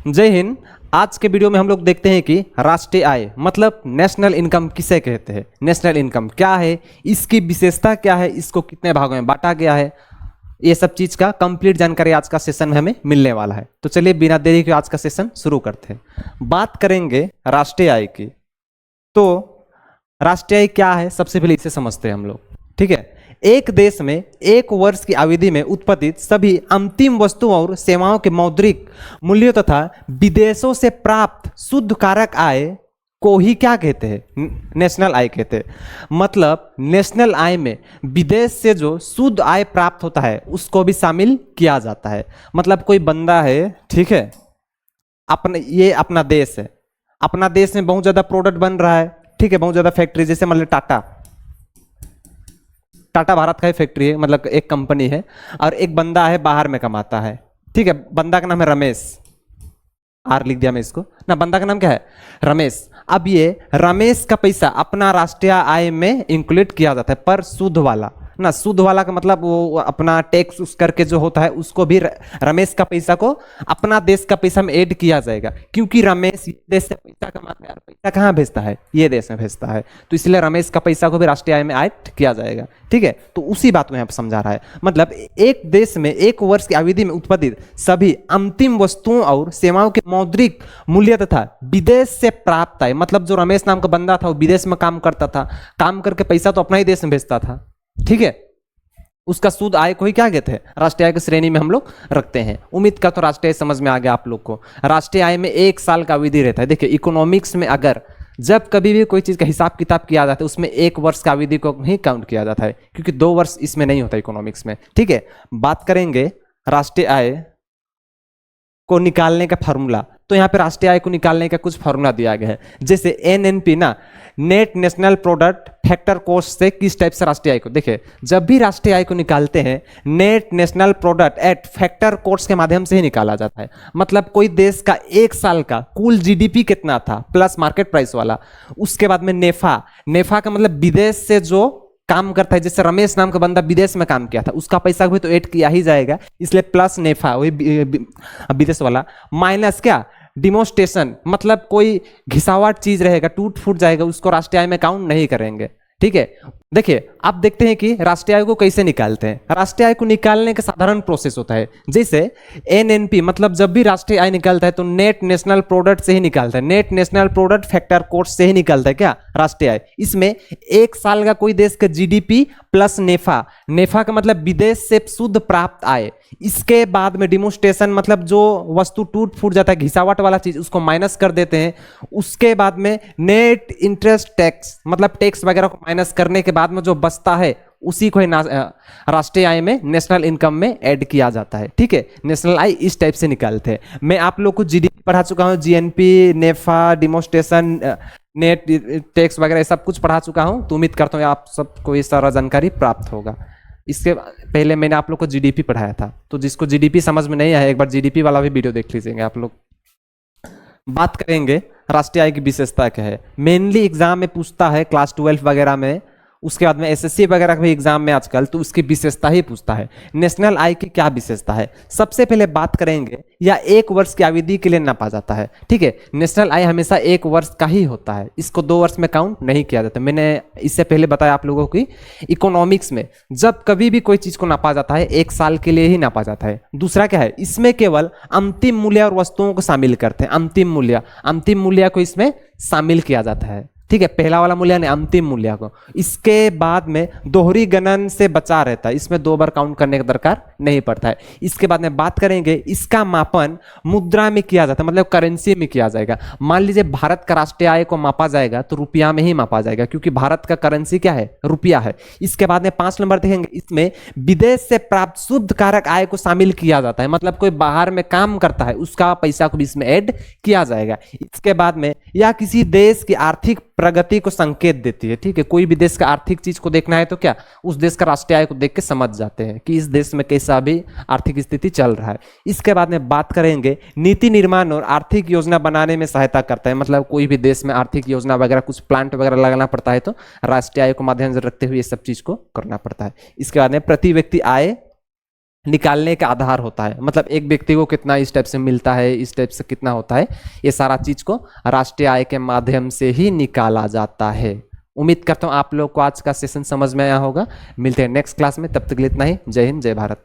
जय हिंद। आज के वीडियो में हम लोग देखते हैं कि राष्ट्रीय आय मतलब नेशनल इनकम किसे कहते हैं, नेशनल इनकम क्या है, इसकी विशेषता क्या है, इसको कितने भागों में बांटा गया है, ये सब चीज का कंप्लीट जानकारी आज का सेशन में हमें मिलने वाला है। तो चलिए बिना देरी के आज का सेशन शुरू करते हैं। बात करेंगे राष्ट्रीय आय की। तो राष्ट्रीय आय क्या है, सबसे पहले इसे समझते हैं हम लोग। ठीक है, एक देश में एक वर्ष की अवधि में उत्पादित सभी अंतिम वस्तुओं और सेवाओं के मौद्रिक मूल्यों तथा विदेशों से प्राप्त शुद्ध कारक आय को ही क्या कहते हैं, नेशनल आय कहते हैं। मतलब नेशनल आय में विदेश से जो शुद्ध आय प्राप्त होता है उसको भी शामिल किया जाता है। मतलब कोई बंदा है, ठीक है, ये अपना देश है, अपना देश में बहुत ज्यादा प्रोडक्ट बन रहा है, ठीक है, बहुत ज्यादा फैक्ट्री, जैसे मान लो टाटा भारत का ही फैक्ट्री है, मतलब एक कंपनी है, और एक बंदा है बाहर में कमाता है। ठीक है, बंदा का नाम है रमेश, आर लिख दिया मैं इसको ना, बंदा का नाम क्या है, रमेश। अब ये रमेश का पैसा अपना राष्ट्रीय आय में इंक्लूड किया जाता है, पर शुद्ध वाला ना, शुद्ध वाला का मतलब वो अपना टैक्स उस करके जो होता है उसको भी रमेश का पैसा को अपना देश का पैसा में ऐड किया जाएगा, क्योंकि रमेश ये देश से पैसा कमाता है, पैसा कहाँ भेजता है, ये देश में भेजता है, तो इसलिए रमेश का पैसा को भी राष्ट्रीय आय में ऐड किया जाएगा। ठीक है, तो उसी बात को यहाँ पर समझा रहा है। मतलब एक देश में एक वर्ष की अवधि में उत्पादित सभी अंतिम वस्तुओं और सेवाओं के मौद्रिक मूल्य तथा विदेश से प्राप्त आय, मतलब जो रमेश नाम का बंदा था वो विदेश में काम करता था, काम करके पैसा तो अपना ही देश में भेजता था, ठीक है, उसका शुद्ध आय को ही क्या कहते हैं, राष्ट्रीय आय की श्रेणी में हम लोग रखते हैं। उम्मीद का तो राष्ट्रीय आय समझ में आ गया आप लोग को। राष्ट्रीय आय में एक साल का अवधि रहता है। देखिए इकोनॉमिक्स में अगर जब कभी भी कोई चीज का हिसाब किताब किया जाता है उसमें एक वर्ष का अवधि को ही काउंट किया जाता है, क्योंकि 2 वर्ष इसमें नहीं होता इकोनॉमिक्स में। ठीक है, बात करेंगे राष्ट्रीय आय को निकालने का फार्मूला। तो यहाँ पे राष्ट्रीय आय को निकालने का कुछ फार्मूला दिया गया है, जैसे एनएनपी ना, net national product factor cost से किस टाइप से राष्ट्रीय आय को, देखिए जब भी राष्ट्रीय आय को निकालते हैं net national product at factor cost के माध्यम से ही निकाला जाता है। मतलब कोई देश का एक साल का कुल जीडीपी कितना था प्लस मार्केट प्राइस वाला, उसके बाद में नेफा का मतलब विदेश से जो काम करता है, जैसे रमेश नाम का बंदा विदेश में काम किया था उसका पैसा भी तो ऐड किया ही जाएगा, इसलिए प्लस नेफा वही विदेश वाला, माइनस क्या, डिमोस्ट्रेशन, मतलब कोई घिसावट चीज रहेगा, टूट फूट जाएगा, उसको राष्ट्रीय आय में काउंट नहीं करेंगे। ठीक है, देखिए अब देखते हैं कि राष्ट्रीय आय को कैसे निकालते हैं। राष्ट्रीय आय को निकालने का साधारण प्रोसेस होता है, जैसे एनएनपी, मतलब जब भी राष्ट्रीय आय निकालता है तो नेट नेशनल प्रोडक्ट से ही निकालता है, net national product factor cost से ही निकालता है क्या, राष्ट्रीय आय। इसमें एक साल का कोई देश का जीडीपी प्लस नेफा का मतलब विदेश से शुद्ध प्राप्त आय, इसके बाद में डिमोस्ट्रेशन, मतलब जो वस्तु टूट फूट जाता है घिसावट वाला चीज उसको माइनस कर देते हैं, उसके बाद में नेट इंटरेस्ट टैक्स, मतलब टैक्स वगैरह को माइनस करने के बाद में जो बचता है उसी को राष्ट्रीय आय में नेशनल इनकम में ऐड किया जाता है। ठीक है, नेशनल आय इस टाइप से निकालते हैं। मैं आप लोग को जीडीपी पढ़ा चुका हूं, जीएनपी, नेफा, डिमोस्ट्रेशन, नेट टैक्स वगैरह सब कुछ पढ़ा चुका हूं, तो उम्मीद करता हूं आप सबको ये सारा जानकारी प्राप्त होगा। इसके पहले मैंने आप लोग को जीडीपी पढ़ाया था, तो जिसको जीडीपी समझ में नहीं आया एक बार जीडीपी वाला भी वीडियो देख लीजिएंगे आप लोग। बात करेंगे राष्ट्रीय आय की विशेषता क्या है। मेनली एग्जाम में पूछता है क्लास 12 वगैरह में, उसके बाद में एसएससी वगैरह भी एग्जाम में आजकल, तो उसकी विशेषता ही पूछता है। नेशनल आय की क्या विशेषता है, सबसे पहले बात करेंगे, या एक वर्ष की अवधि के लिए नापा जाता है। ठीक है, नेशनल आय हमेशा एक वर्ष का ही होता है, इसको 2 वर्ष में काउंट नहीं किया जाता। मैंने इससे पहले बताया आप लोगों की इकोनॉमिक्स में जब कभी भी कोई चीज को नापा जाता है एक साल के लिए ही नापा जाता है। दूसरा क्या है, इसमें केवल अंतिम मूल्य और वस्तुओं को शामिल करते हैं, अंतिम मूल्य को इसमें शामिल किया जाता है। ठीक है, पहला वाला मूल्य ने अंतिम मूल्य को, इसके बाद में दोहरी गणन से बचा रहता है, इसमें 2 बार काउंट करने का दरकार नहीं पड़ता है। इसके बाद में बात करेंगे, इसका मापन मुद्रा में किया जाता है, मतलब करेंसी में किया जाएगा। मान लीजिए भारत का राष्ट्रीय आय को मापा जाएगा तो रुपया में ही मापा जाएगा, क्योंकि भारत का करेंसी क्या है, रुपया है। इसके बाद में 5 नंबर देखेंगे, इसमें विदेश से प्राप्त शुद्ध कारक आय को शामिल किया जाता है, मतलब कोई बाहर में काम करता है उसका पैसा को भी इसमें ऐड किया जाएगा। इसके बाद में यह किसी देश की आर्थिक प्रगति को संकेत देती है। ठीक है, कोई भी देश का आर्थिक चीज को देखना है तो क्या, उस देश का राष्ट्रीय आय को देख के समझ जाते हैं कि इस देश में कैसा भी आर्थिक स्थिति चल रहा है। इसके बाद में बात करेंगे, नीति निर्माण और आर्थिक योजना बनाने में सहायता करता है, मतलब कोई भी देश में आर्थिक योजना वगैरह कुछ प्लांट वगैरह लगाना पड़ता है तो राष्ट्रीय आय को माध्यम से रखते हुए ये सब चीज को करना पड़ता है। इसके बाद में प्रति व्यक्ति आय निकालने का आधार होता है। मतलब एक व्यक्ति को कितना इस टाइप से मिलता है, इस टाइप से कितना होता है, ये सारा चीज को राष्ट्रीय आय के माध्यम से ही निकाला जाता है। उम्मीद करता हूँ आप लोग को आज का सेशन समझ में आया होगा। मिलते हैं नेक्स्ट क्लास में, तब तक के लिए इतना ही। जय हिंद, जय भारत।